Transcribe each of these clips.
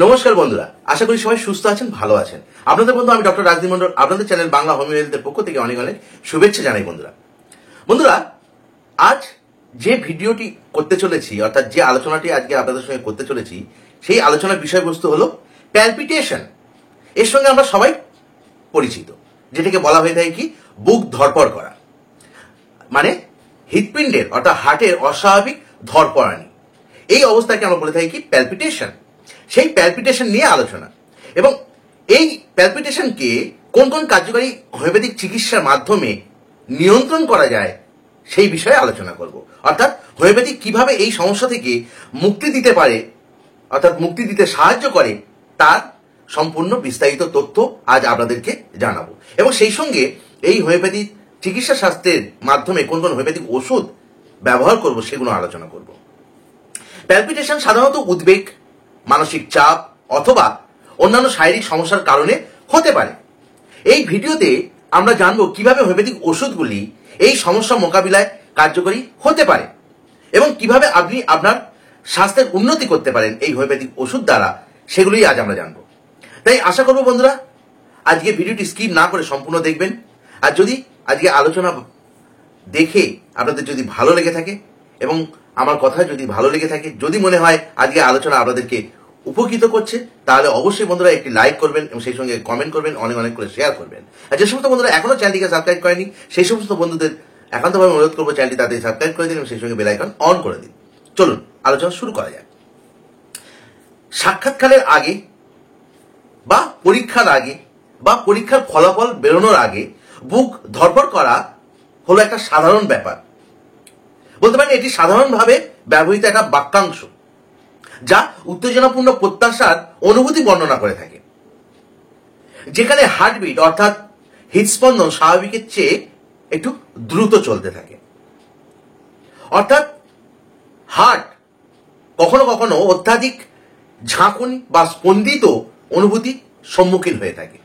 নমস্কার বন্ধুরা, আশা করি সবাই সুস্থ আছেন, ভালো আছেন। আপনাদের বন্ধু আমি ডক্টর রাজদীপ মন্ডল, আপনাদের চ্যানেল বাংলা হোমিও হেলথের পক্ষ থেকে অনেক অনেক শুভেচ্ছা জানাই। বন্ধুরা আজ যে ভিডিওটি করতে চলেছি, অর্থাৎ যে আলোচনাটি আজকে আপনাদের সঙ্গে করতে চলেছি, সেই আলোচনার বিষয়বস্তু হলো প্যালপিটেশন। এর সঙ্গে আমরা সবাই পরিচিত, যেটাকে বলা হয়ে থাকে কি বুক ধড়পড় করা, মানে হৃৎপিণ্ডের অর্থাৎ হার্টের অস্বাভাবিক ধড়পড়ানি। এই অবস্থাকে আমরা বলে থাকি কি প্যালপিটেশন। সেই প্যালপিটেশন নিয়ে আলোচনা, এবং এই প্যালপিটেশনকে কোন কোন কার্যকারী হোমিওপ্যাথিক চিকিৎসার মাধ্যমে নিয়ন্ত্রণ করা যায় সেই বিষয়ে আলোচনা করব। অর্থাৎ হোমিওপ্যাথি কিভাবে এই সমস্যা থেকে মুক্তি দিতে পারে, অর্থাৎ মুক্তি দিতে সাহায্য করে, তার সম্পূর্ণ বিস্তারিত তথ্য আজ আপনাদেরকে জানাবো। এবং সেই সঙ্গে এই হোমিওপ্যাথি চিকিৎসা শাস্ত্রের মাধ্যমে কোন কোন হোমিওপ্যাথিক ওষুধ ব্যবহার করব সেগুলো আলোচনা করব। প্যালপিটেশন সাধারণত উদ্বেগ, মানসিক চাপ অথবা অন্যান্য শারীরিক সমস্যার কারণে হতে পারে। এই ভিডিওতে আমরা জানবো কিভাবে হোমিওপ্যাথিক ওষুধগুলি এই সমস্যা মোকাবিলায় কার্যকরী হতে পারে এবং কিভাবে আপনি আপনার স্বাস্থ্যের উন্নতি করতে পারেন এই হোমিওপ্যাথিক ওষুধ দ্বারা, সেগুলোই আজ আমরা জানবো। তাই আশা করবো বন্ধুরা আজকে ভিডিওটি স্কিপ না করে সম্পূর্ণ দেখবেন। আর যদি আজকে আলোচনা দেখে আপনাদের যদি ভালো লেগে থাকে এবং আমার কথা যদি ভালো লেগে থাকে, যদি মনে হয় আজকে আলোচনা আপনাদেরকে উপকৃত করছে, তাহলে অবশ্যই বন্ধুরা একটি লাইক করবেন এবং সেই সঙ্গে কমেন্ট করবেন, অনেক অনেক করে শেয়ার করবেন। আর যে সমস্ত বন্ধুরা এখনো চ্যানেলটিকে সাবস্ক্রাইব করেনি, সেই সমস্ত বন্ধুদের একান্তভাবে অনুরোধ করবো চ্যানেলটি তাদের সাবস্ক্রাইব করে দিন এবং সেই সঙ্গে বেল আইকন অন করে দিন। চলুন আলোচনা শুরু করা যাক। সাক্ষাৎকারের আগে বা পরীক্ষার আগে বা পরীক্ষার ফলাফল বেরোনোর আগে বুক ধড়ফড় করা হলো একটা সাধারণ ব্যাপার। বলতে পারেন এটি সাধারণভাবে ব্যবহৃত একটা বাক্যাংশ যা উত্তেজনাপূর্ণ প্রত্যাশার অনুভূতি বর্ণনা করে থাকে, যেখানে হার্টবিট অর্থাৎ হৃদস্পন্দন স্বাভাবিকের চেয়ে একটু দ্রুত চলতে থাকে। অর্থাৎ হার্ট কখনো কখনো অত্যাধিক ঝাঁকুনি বা স্পন্দিত অনুভূতি সম্মুখীন হয়ে থাকে,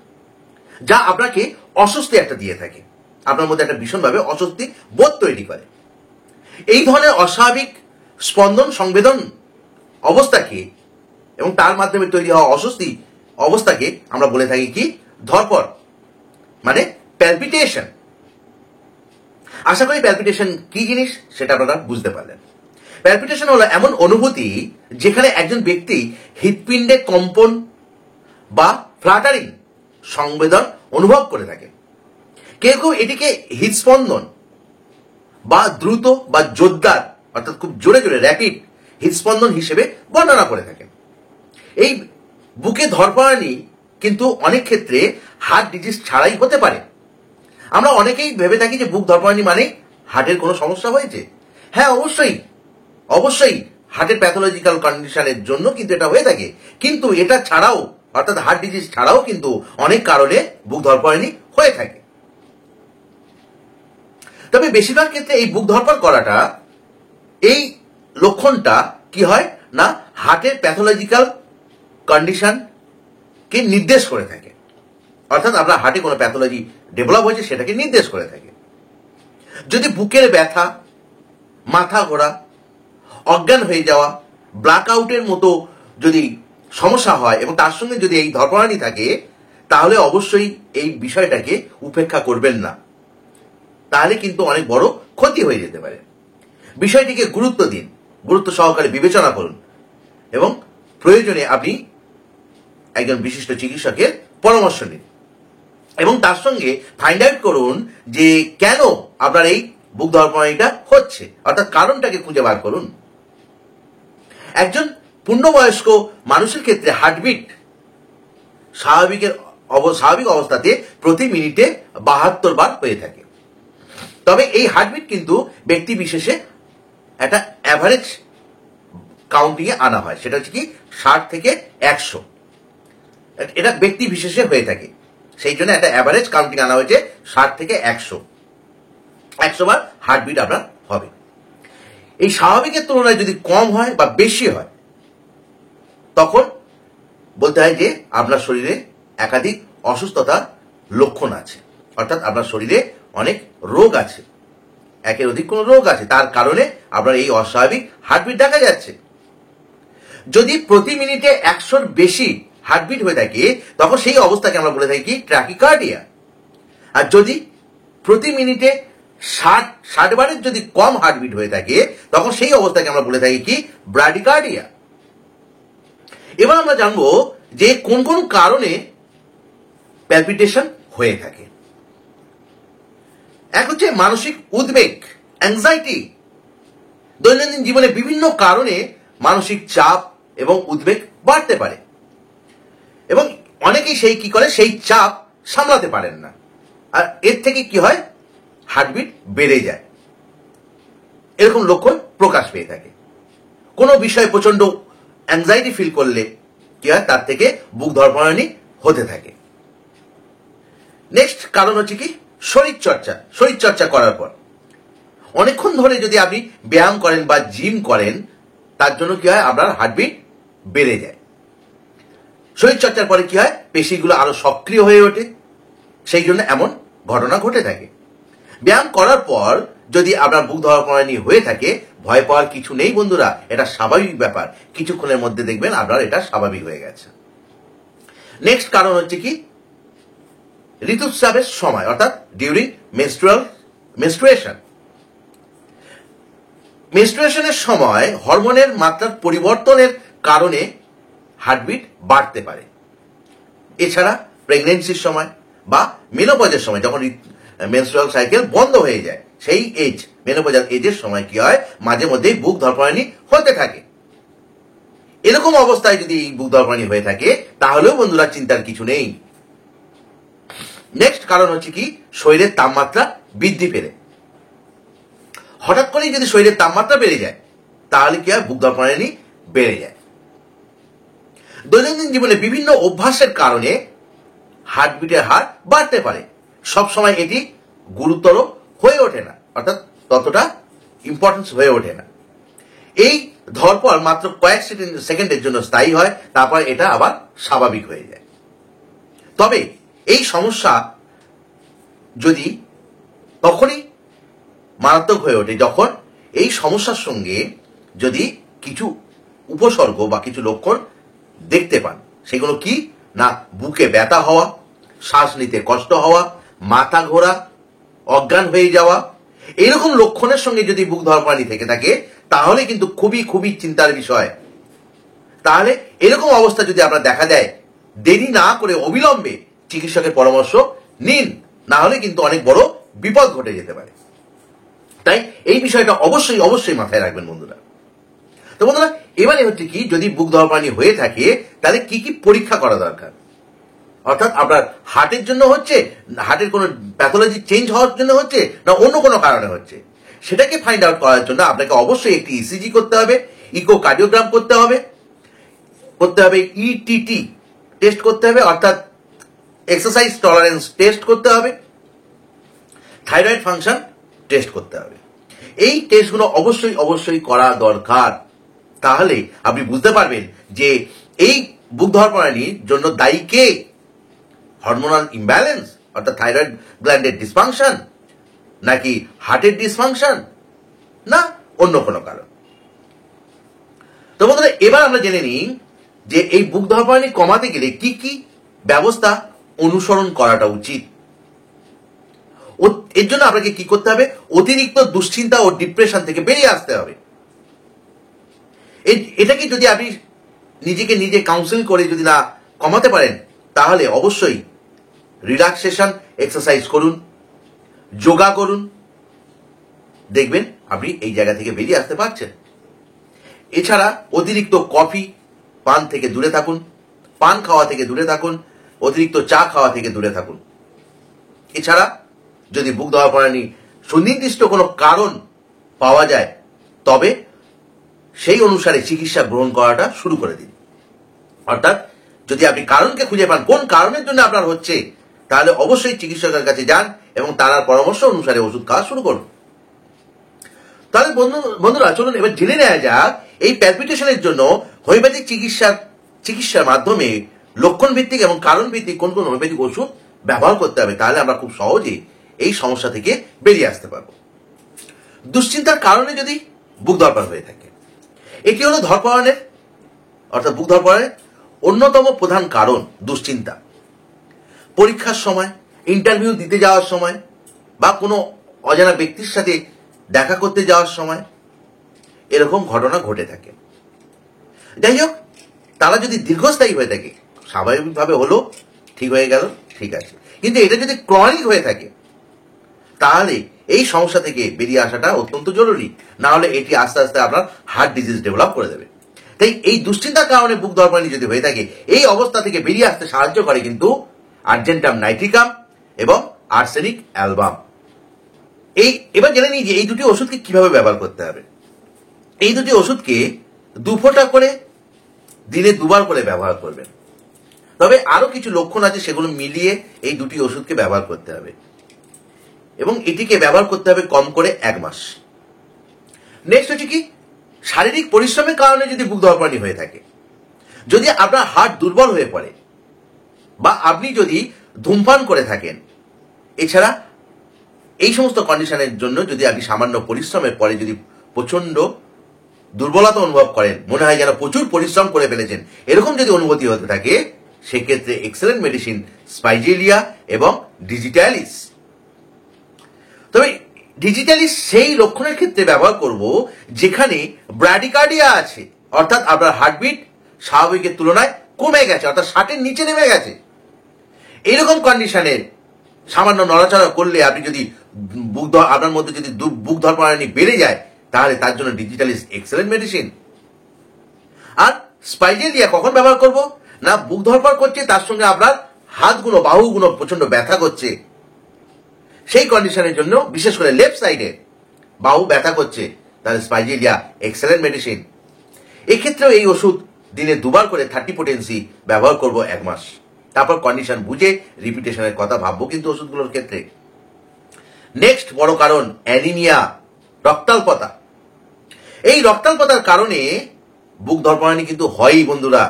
যা আপনাকে অস্বস্তি একটা দিয়ে থাকে, আপনার মধ্যে একটা ভীষণভাবে অস্বস্তি বোধ তৈরি করে। এই ধরনের অস্বাভাবিক স্পন্দন সংবেদন অবস্থাকে এবং তার মাধ্যমে তৈরি হওয়া অস্বস্তি অবস্থাকে আমরা বলে থাকি কি ধড়পড়, মানে প্যালপিটেশন। আশা করি প্যালপিটেশন কি জিনিস সেটা আপনারা বুঝতে পারলেন। প্যালপিটেশন হলো এমন অনুভূতি যেখানে একজন ব্যক্তি হৃৎপিণ্ডে কম্পন বা ফ্লাটারিং সংবেদন অনুভব করে থাকে। কেউ কেউ এটিকে হৃদস্পন্দন বা দ্রুত বা জোরদার অর্থাৎ খুব জোরে জোরে র্যাপিড হৃদস্পন্দন হিসেবে বর্ণনা করে থাকেন। এই বুকে ধড়পড়ানি কিন্তু অনেক ক্ষেত্রে হার্ট ডিজিজ ছাড়াই হতে পারে। আমরা অনেকেই ভেবে থাকি যে বুক ধড়পড়ানি মানে হার্টের কোনো সমস্যা হয়েছে। হ্যাঁ, অবশ্যই অবশ্যই হার্টের প্যাথোলজিক্যাল কন্ডিশনের জন্য কিন্তু এটা হয়ে থাকে, কিন্তু এটা ছাড়াও অর্থাৎ হার্ট ডিজিজ ছাড়াও কিন্তু অনেক কারণে বুক ধড়পড়ানি হয়ে থাকে। তবে বেশিরভাগ ক্ষেত্রে এই বুক ধড়পড় করাটা, এই লক্ষণটা কি হয় না হার্টের প্যাথোলজিক্যাল কন্ডিশনকে নির্দেশ করে থাকে, অর্থাৎ আপনার হার্টে কোনো প্যাথোলজি ডেভেলপ হয়েছে সেটাকে নির্দেশ করে থাকে। যদি বুকের ব্যথা, মাথা ঘোরা, অজ্ঞান হয়ে যাওয়া, ব্ল্যাক আউটের মতো যদি সমস্যা হয় এবং তার সঙ্গে যদি এই ধড়পড়ানি থাকে, তাহলে অবশ্যই এই বিষয়টাকে উপেক্ষা করবেন না, তাহলে কিন্তু অনেক বড় ক্ষতি হয়ে যেতে পারে। বিষয়টিকে গুরুত্ব দিন, গুরুত্ব সহকারে বিবেচনা করুন এবং প্রয়োজনে আপনি একজন বিশিষ্ট চিকিৎসকের পরামর্শ নিন এবং তার সঙ্গে ফাইন্ড আউট করুন যে কেন আপনার এই বুক ধড়পড়ানিটা হচ্ছে, অর্থাৎ কারণটাকে খুঁজে বার করুন। একজন পূর্ণবয়স্ক মানুষের ক্ষেত্রে হার্টবিট স্বাভাবিক অবস্থাতে প্রতি মিনিটে 72 বার হয়ে থাকে। তবে এই হার্টবিট কিন্তু ব্যক্তি বিশেষে একটা অ্যাভারেজ কাউন্টিং এ আনা হয়, সেটা হচ্ছে কি 60 থেকে 100। এটা ব্যক্তি বিশেষে হয়ে থাকে, সেই জন্য একটা অ্যাভারেজ কাউন্টিং আনা হয়েছে 60 থেকে 100 বার হার্টবিট আপনার হবে। এই স্বাভাবিকের তুলনায় যদি কম হয় বা বেশি হয়, তখন বলতে হয় যে আপনার শরীরে একাধিক অসুস্থতার লক্ষণ আছে, অর্থাৎ আপনার শরীরে অনেক রোগ আছে, একের অধিক কোনো রোগ আছে, তার কারণে আপনার এই অস্বাভাবিক হার্টবিট দেখা যাচ্ছে। যদি প্রতি মিনিটে 100-র বেশি হার্টবিট হয়ে থাকে তখন সেই অবস্থাকে আমরা বলে থাকি ট্র্যাকিকার্ডিয়া। আর যদি প্রতি মিনিটে 60 বারের যদি কম হার্টবিট হয়ে থাকে তখন সেই অবস্থাকে আমরা বলে থাকি কি ব্র্যাডিকার্ডিয়া। এবার আমরা জানবো যে কোন কোন কারণে প্যালপিটেশন হয়ে থাকে। এক হচ্ছে মানসিক উদ্বেগ, অ্যাংজাইটি। দৈনন্দিন জীবনে বিভিন্ন কারণে মানসিক চাপ এবং উদ্বেগ বাড়তে পারে এবং অনেকেই কি করে সেই চাপ সামলাতে পারেন না, আর এর থেকে কি হয় হার্টবিট বেড়ে যায়, এরকম লক্ষণ প্রকাশ পেয়ে থাকে। কোনো বিষয়ে প্রচন্ড অ্যাংজাইটি ফিল করলে কি হয় তার থেকে বুক ধড়ফড়ানি হতে থাকে। নেক্সট কারণ হচ্ছে কি শরীরচর্চা করার পর অনেকক্ষণ ধরে যদি আপনি ব্যায়াম করেন বা জিম করেন তার জন্য কি হয় আপনার হার্টবিট বেড়ে যায়। শরীরচর্চার পরে কি হয় পেশিগুলো আরো সক্রিয় হয়ে ওঠে, সেই জন্য এমন ঘটনা ঘটে থাকে। ব্যায়াম করার পর যদি আপনার বুক ধড়ফড়ানি হয়ে থাকে ভয় পাওয়ার কিছু নেই বন্ধুরা, এটা স্বাভাবিক ব্যাপার। কিছুক্ষণের মধ্যে দেখবেন আপনার এটা স্বাভাবিক হয়ে গেছে। নেক্সট কারণ হচ্ছে কি ঋতুস্রাবের সময় অর্থাৎ ডিউরিং মেনস্ট্রুয়েশনের সময় হরমোনের মাত্রার পরিবর্তনের কারণে হার্টবিট বাড়তে পারে। এছাড়া প্রেগনেন্সির সময় বা মেনোপজের সময় যখন মেনস্ট্রুয়াল সাইকেল বন্ধ হয়ে যায় সেই মেনোপজাল এজের সময় কি হয় মাঝে মধ্যেই বুক ধড়ফড়ানি হতে থাকে। এরকম অবস্থায় যদি বুক ধড়ফড়ানি হয়ে থাকে তাহলেও বন্ধুরা চিন্তার কিছু নেই। নেক্সট কারণ হচ্ছে কি শরীরের তাপমাত্রা বৃদ্ধি পেলে। হঠাৎ করেই যদি শরীরের তাপমাত্রা বেড়ে যায় তাহলে কি হয় বুক ধড়ফড়ানি বেড়ে যায়। দৈনন্দিন জীবনে বিভিন্ন অভ্যাসের কারণে হার্টবিটের হার বাড়তে পারে, সবসময় এটি গুরুতর হয়ে ওঠে না, অর্থাৎ ততটা ইম্পর্টেন্স হয়ে ওঠে না। এই ধড়পড় মাত্র কয়েক সেকেন্ডের জন্য স্থায়ী হয়, তারপর এটা আবার স্বাভাবিক হয়ে যায়। তবে এই সমস্যা যদি তখনই মারাত্মক হয়ে ওঠে যখন এই সমস্যার সঙ্গে যদি কিছু উপসর্গ বা কিছু লক্ষণ দেখতে পান। সেগুলো কি না বুকে ব্যথা হওয়া, শ্বাস নিতে কষ্ট হওয়া, মাথা ঘোরা, অজ্ঞান হয়ে যাওয়া, এরকম লক্ষণের সঙ্গে যদি বুক ধড়ফড়ানি থেকে থাকে তাহলে কিন্তু খুবই খুবই চিন্তার বিষয়। তাহলে এরকম অবস্থা যদি আপনার দেখা দেয় দেরি না করে অবিলম্বে চিকিৎসকের পরামর্শ নিন, না হলে কিন্তু অনেক বড় বিপদ ঘটে যেতে পারে। তাই এই বিষয়টা অবশ্যই অবশ্যই মাথায় রাখবেন বন্ধুরা। তো বন্ধুরা এবারে হচ্ছে কি যদি বুক ধড়ফড়ানি হয়ে থাকে তাহলে কি কি পরীক্ষা করা দরকার, অর্থাৎ আপনার হার্টের জন্য হচ্ছে, হার্টের কোনো প্যাথোলজি চেঞ্জ হওয়ার জন্য হচ্ছে না অন্য কোনো কারণে হচ্ছে, সেটাকে ফাইন্ড আউট করার জন্য আপনাকে অবশ্যই একটি ইসিজি করতে হবে, ইকোকার্ডিওগ্রাম করতে হবে, ইটিটি টেস্ট করতে হবে অর্থাৎ এক্সারসাইজ টলারেন্স টেস্ট করতে হবে, থাইরয়েড ফাংশন টেস্ট করতে হবে। এই টেস্টগুলো অবশ্যই অবশ্যই করা দরকার। তাহলে আপনি বুঝতে পারবেন যে এই বুক ধড়ফড়ানির জন্য দায়ী কে, হরমোনাল ইমব্যালেন্স অর্থাৎ থাইরয়েড গ্ল্যান্ডের ডিসফাংশন, নাকি হার্টের ডিসফাংশন, না অন্য কোনো কারণ। তো বন্ধুরা এবার আমরা জেনে নিই যে এই বুক ধড়ফড়ানি কমাতে গেলে কি কি ব্যবস্থা অনুসরণ করাটা উচিত। এর জন্য আপনাকে কি করতে হবে, অতিরিক্ত দুশ্চিন্তা ও ডিপ্রেশন থেকে বেরিয়ে আসতে হবে। এটাকে যদি আপনি নিজেকে নিজে কাউন্সিল করে যদি না কমাতে পারেন তাহলে অবশ্যই রিল্যাক্সেশন এক্সারসাইজ করুন, যোগা করুন, দেখবেন আপনি এই জায়গা থেকে বেরিয়ে আসতে পারছেন। এছাড়া অতিরিক্ত কফি পান থেকে দূরে থাকুন, পান খাওয়া থেকে দূরে থাকুন, অতিরিক্ত চা খাওয়া থেকে দূরে থাকুন। এছাড়া যদি বুক ধড়ফড়ানি সুনির্দিষ্ট কোনো কারণ পাওয়া যায় তবে সেই অনুসারে চিকিৎসা গ্রহণ করাটা শুরু করে দিন। অর্থাৎ যদি আপনি কারণকে খুঁজে পান কোন কারণের জন্য আপনার হচ্ছে তাহলে অবশ্যই চিকিৎসকের কাছে যান এবং তার পরামর্শ অনুসারে ওষুধ খাওয়া শুরু করুন। তাহলে বন্ধুরা চলুন এবার জেনে নেওয়া যাক এই প্যালপিটেশনের জন্য হোমিওপ্যাথিক চিকিৎসার মাধ্যমে লক্ষণ ভিত্তিক এবং কারণ ভিত্তিক কোন কোন হোমিওপ্যাথিক ওষুধ ব্যবহার করতে হবে, তাহলে আমরা খুব সহজেই এই সমস্যা থেকে বেরিয়ে আসতে পারবো। দুশ্চিন্তার কারণে যদি বুক ধড়ফড় হয়ে থাকে, এটি হলো ধড়ফড়ানের অর্থাৎ বুক ধরপড়ার অন্যতম প্রধান কারণ দুশ্চিন্তা। পরীক্ষার সময়, ইন্টারভিউ দিতে যাওয়ার সময় বা কোনো অজানা ব্যক্তির সাথে দেখা করতে যাওয়ার সময় এরকম ঘটনা ঘটে থাকে। যাই হোক, তারা যদি দীর্ঘস্থায়ী হয়ে থাকে, স্বাভাবিকভাবে হলো, ঠিক হয়ে গেল, ঠিক আছে। কিন্তু এটা যদি ক্রনিক হয়ে থাকে তাহলে এই সমস্যা থেকে বেরিয়ে আসাটা অত্যন্ত জরুরি, না হলে এটি আস্তে আস্তে আপনার হার্ট ডিজিজ ডেভেলপ করে দেবে। তাই এই দুশ্চিন্তার কারণে বুক ধরপড়ানি যদি হয়ে থাকে, এই অবস্থা থেকে বেরিয়ে আসতে সাহায্য করে কিন্তু আর্জেন্টাম নাইট্রিকাম এবং আর্সেনিক অ্যালবাম। এবার জেনে নিই যে এই দুটি ওষুধকে কিভাবে ব্যবহার করতে হবে। এই দুটি ওষুধকে 2 ফোঁটা করে দিনে 2 বার করে ব্যবহার করবেন। তবে আরো কিছু লক্ষণ আছে, সেগুলো মিলিয়ে এই দুটি ওষুধকে ব্যবহার করতে হবে এবং এটিকে ব্যবহার করতে হবে কম করে 1 মাস। নেক্সট হচ্ছে কি, শারীরিক পরিশ্রমের কারণে যদি বুক ধরপড়ানি হয়ে থাকে, যদি আপনার হার্ট দুর্বল হয়ে পড়ে বা আপনি যদি ধূমপান করে থাকেন, এছাড়া এই সমস্ত কন্ডিশনের জন্য যদি আপনি সামান্য পরিশ্রমের পরে যদি প্রচন্ড দুর্বলতা অনুভব করেন, মনে হয় যেন প্রচুর পরিশ্রম করে ফেলেছেন, এরকম যদি অনুভূতি হতে থাকে, সেক্ষেত্রে এক্সেলেন্ট মেডিসিন স্পাইজেলিয়া এবং ডিজিটালিস। তবে ডিজিটালিস সেই লক্ষণের ক্ষেত্রে ব্যবহার করব যেখানে ব্র্যাডিকার্ডিয়া আছে, অর্থাৎ আপনার হার্টবিট স্বাভাবিকের তুলনায় কমে গেছে, অর্থাৎ 60-এর নিচে নেমে গেছে। এইরকম কন্ডিশনে সামান্য নড়াচড়া করলে আপনি যদি আপনার মধ্যে যদি বুক ধরপড়ানি বেড়ে যায়, তাহলে তার জন্য ডিজিটালিস এক্সেলেন্ট মেডিসিন। আর স্পাইজেলিয়া কখন ব্যবহার করব না, বুক ধরপড় করছে, তার সঙ্গে আপনার হাতগুলো বাহুগুলো প্রচন্ড ব্যথা করছে, সেই কন্ডিশনের জন্য, বিশেষ করে লেফট সাইডে বাহু ব্যথা করছে, তাহলে স্পাইজেলিয়া এক্সেলেন্ট মেডিসিন। এক্ষেত্রেও এই ওষুধ দিনে 2 বার করে 30 পোটেন্সি ব্যবহার করব 1 মাস। তারপর কন্ডিশন বুঝে রিপিটেশনের কথা ভাববো কিন্তু ওষুধগুলোর ক্ষেত্রে। নেক্সট বড় কারণ অ্যানিমিয়া, রক্তাল্পতা। এই রক্তাল্পতার কারণে বুক ধরপড়ানি কিন্তু হয়ই বন্ধুরা।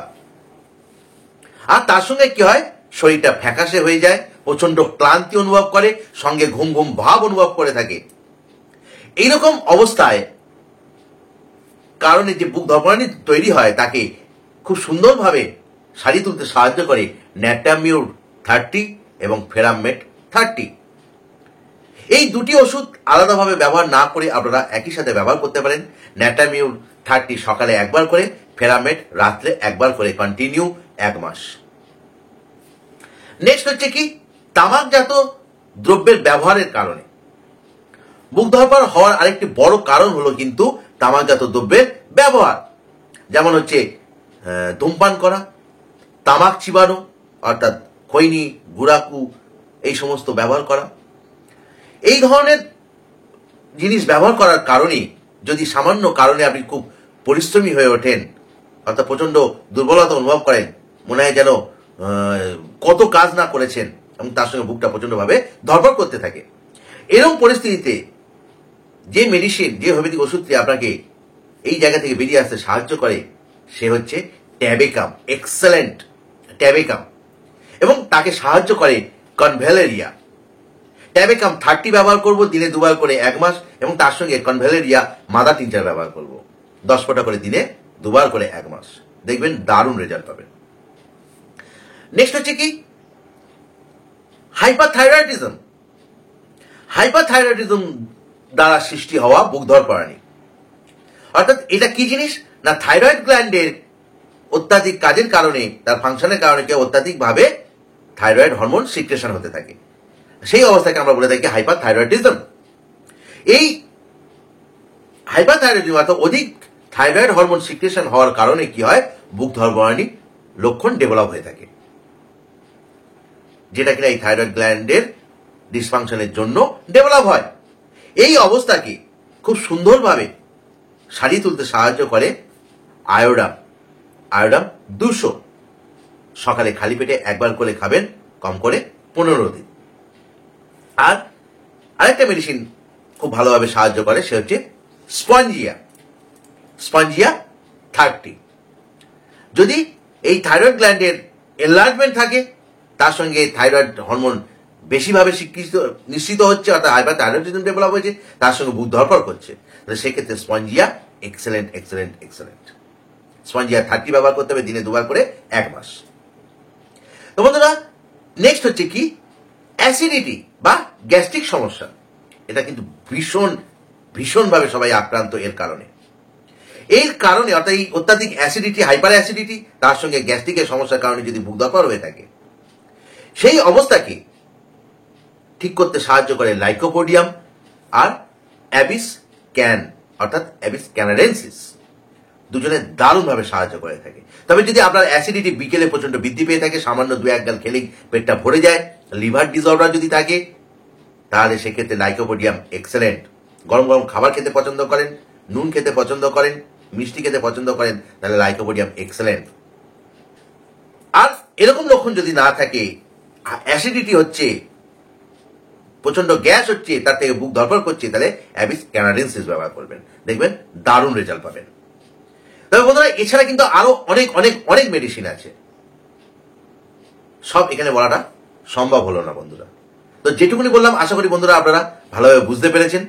আর তার সঙ্গে কি হয়, শরীরটা ফ্যাকাশে হয়ে যায়, প্রচন্ড ক্লান্তি অনুভব করে, সঙ্গে ঘুম ঘুম ভাব অনুভব করে থাকে। এইরকম অবস্থায় কারণে যে বুক ধরপড়ানি তৈরি হয়, তাকে খুব সুন্দরভাবে সারিয়ে তুলতে সাহায্য করে ন্যাটামিউর 30 এবং ফেরামেট 30। এই দুটি ওষুধ আলাদাভাবে ব্যবহার না করে আপনারা একই সাথে ব্যবহার করতে পারেন। ন্যাটামিউর 30 সকালে 1 বার করে, ফেরামেট রাত্রে 1 বার করে, কন্টিনিউ 1 মাস। নেক্সট হচ্ছে কি, তামাকজাত দ্রব্যের ব্যবহারের কারণে বুক ধরপড় হওয়ার আরেকটি বড় কারণ হলো কিন্তু তামাকজাত দ্রব্যের ব্যবহার। যেমন হচ্ছে ধূমপান করা, তামাক চিবানো অর্থাৎ খৈনি, গুড়াকু, এই সমস্ত ব্যবহার করা। এই ধরনের জিনিস ব্যবহার করার কারণে যদি সামান্য কারণে আপনি খুব পরিশ্রমী হয়ে ওঠেন, অর্থাৎ প্রচন্ড দুর্বলতা অনুভব করেন, মনে হয় যেন কত কাজ না করেছেন, এবং তার সঙ্গে বুকটা প্রচন্ডভাবে ধরপড় করতে থাকে, এরকম পরিস্থিতিতে যে মেডিসিন, যে হোমিওপ্যাথিক ওষুধটি আপনাকে এই জায়গা থেকে বেরিয়ে আসতে সাহায্য করে, সে হচ্ছে ট্যাবেকাম, এক্সেলেন্ট ট্যাবেকাম, এবং তাকে সাহায্য করে কনভ্যালেরিয়া। ট্যাবেকাম 30 ব্যবহার করব দিনে 2 বার করে 1 মাস, এবং তার সঙ্গে কনভ্যালেরিয়া মাদার টিনচার ব্যবহার করব 10 ফোঁটা করে দিনে 2 বার করে 1 মাস। দেখবেন দারুণ রেজাল্ট পাবেন। নেক্সট হচ্ছে কি, হাইপারথাইরয়েডিজম। হাইপারথাইরয়েডিজম দ্বারা সৃষ্টি হওয়া বুক ধরপড়ানি, অর্থাৎ এটা কি জিনিস না, থাইরয়েড গ্ল্যান্ডের অত্যাধিক কাজের কারণে, তার ফাংশনের কারণে অত্যাধিকভাবে থাইরয়েড হরমোন সিক্রেশন হতে থাকে, সেই অবস্থাকে আমরা বলে থাকি হাইপারথাইরয়েডিজম। এই হাইপারথাইরয়েডিজম অর্থাৎ অধিক থাইরয়েড হরমোন সিক্রেশন হওয়ার কারণে কি হয়, বুক ধরপড়ানি লক্ষণ ডেভেলপ হয়ে থাকে, যেটা কিনা এই থাইরয়েড গ্ল্যান্ডের ডিসফাংশনের জন্য ডেভেলপ হয়। এই অবস্থাকে খুব সুন্দরভাবে সারিয়ে তুলতে সাহায্য করে আয়োডাম। আয়োডাম 200 সকালে খালি পেটে 1 বার করে খাবেন, কম করে 15 দিন। আর আরেকটা মেডিসিন খুব ভালোভাবে সাহায্য করে, সে হচ্ছে স্পঞ্জিয়া। স্পঞ্জিয়া 30। যদি এই থাইরয়েড গ্ল্যান্ডের এনলার্জমেন্ট থাকে, তার সঙ্গে থাইরয়েড হরমোন বেশিভাবে নিশ্চিত হচ্ছে, অর্থাৎ হাইপারথাইরয়েডিজম ডেভেলপ হয়েছে, তার সঙ্গে বুক ধরপড় করছে, তাহলে সেক্ষেত্রে Spongia excellent excellent excellent. Spongia 30 ব্যবহার করতে হবে, দিনে 2 বার করে 1 মাস। তো বন্ধুরা, নেক্সট হচ্ছে কি অ্যাসিডিটি বা গ্যাস্ট্রিক সমস্যা। এটা কিন্তু ভীষণভাবে সবাই আক্রান্ত এর কারণে। অর্থাৎ এই অত্যাধিক অ্যাসিডিটি, হাইপার অ্যাসিডিটি, তার সঙ্গে গ্যাস্ট্রিকের সমস্যার কারণে যদি বুক দরকার হয়ে থাকে, সেই অবস্থাকে ঠিক করতে সাহায্য করে লাইকোপোডিয়াম আর অ্যাবিস ক্যান অর্থাৎ অ্যাবিস ক্যানাডেন্সিস, দুজনে দারুণভাবে সাহায্য করে থাকে। তবে যদি আপনার অ্যাসিডিটি বিকেলে প্রচন্ড বৃদ্ধি পেয়ে থাকে, সামান্য 2-1 গাল খেলেই পেটটা ভরে যায়, লিভার ডিসঅর্ডার যদি থাকে, তাহলে সেক্ষেত্রে লাইকোপোডিয়াম এক্সেলেন্ট। গরম গরম খাবার খেতে পছন্দ করেন, নুন খেতে পছন্দ করেন, মিষ্টি খেতে পছন্দ করেন, তাহলে লাইকোপোডিয়াম এক্সেলেন্ট। আর এরকম লক্ষণ যদি না থাকে, অ্যাসিডিটি হচ্ছে, প্রচন্ড গ্যাস হচ্ছে, তার থেকে বুক ধরফর করছে, তাহলে অ্যাবিস ক্যানাডেন্সিস ব্যবহার করবেন, দেখবেন দারুণ রেজাল্ট পাবেন। তবে বন্ধুরা, এছাড়া কিন্তু আরো অনেক অনেক অনেক মেডিসিন আছে, সব এখানে বলাটা সম্ভব হলো না বন্ধুরা। তো যেটুকুনি বললাম, আশা করি বন্ধুরা আপনারা ভালোভাবে বুঝতে পেরেছেন,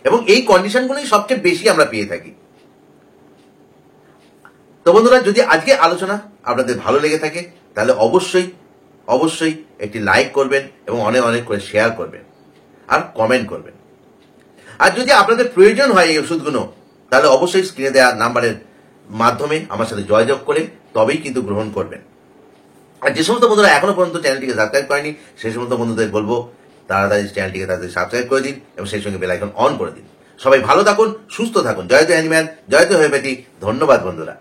এবং এই কন্ডিশনগুলোই সবচেয়ে বেশি আমরা পেয়ে থাকি। তো বন্ধুরা, যদি আজকে আলোচনা আপনাদের ভালো লেগে থাকে, তাহলে অবশ্যই অবশ্যই একটি লাইক করবেন এবং অনেক অনেক করে শেয়ার করবেন আর কমেন্ট করবেন। আর যদি আপনাদের প্রয়োজন হয় এই ওষুধগুলো, তাহলে অবশ্যই স্ক্রিনে দেওয়া নাম্বারের মাধ্যমে আমার সাথে যোগাযোগ করে তবেই কিন্তু গ্রহণ করবেন। আর যে সমস্ত বন্ধুরা এখনো পর্যন্ত চ্যানেলটিকে সাবস্ক্রাইব করেনি, সেই সমস্ত বন্ধুদের বলবো তাড়াতাড়ি চ্যানেলটিকে তাড়াতাড়ি সাবস্ক্রাইব করে দিন এবং সেই সঙ্গে বেল আইকন অন করে দিন। সবাই ভালো থাকুন, সুস্থ থাকুন। জয় জয় অ্যানিম্যান, জয় জয় হোমিওপ্যাথি। ধন্যবাদ বন্ধুরা।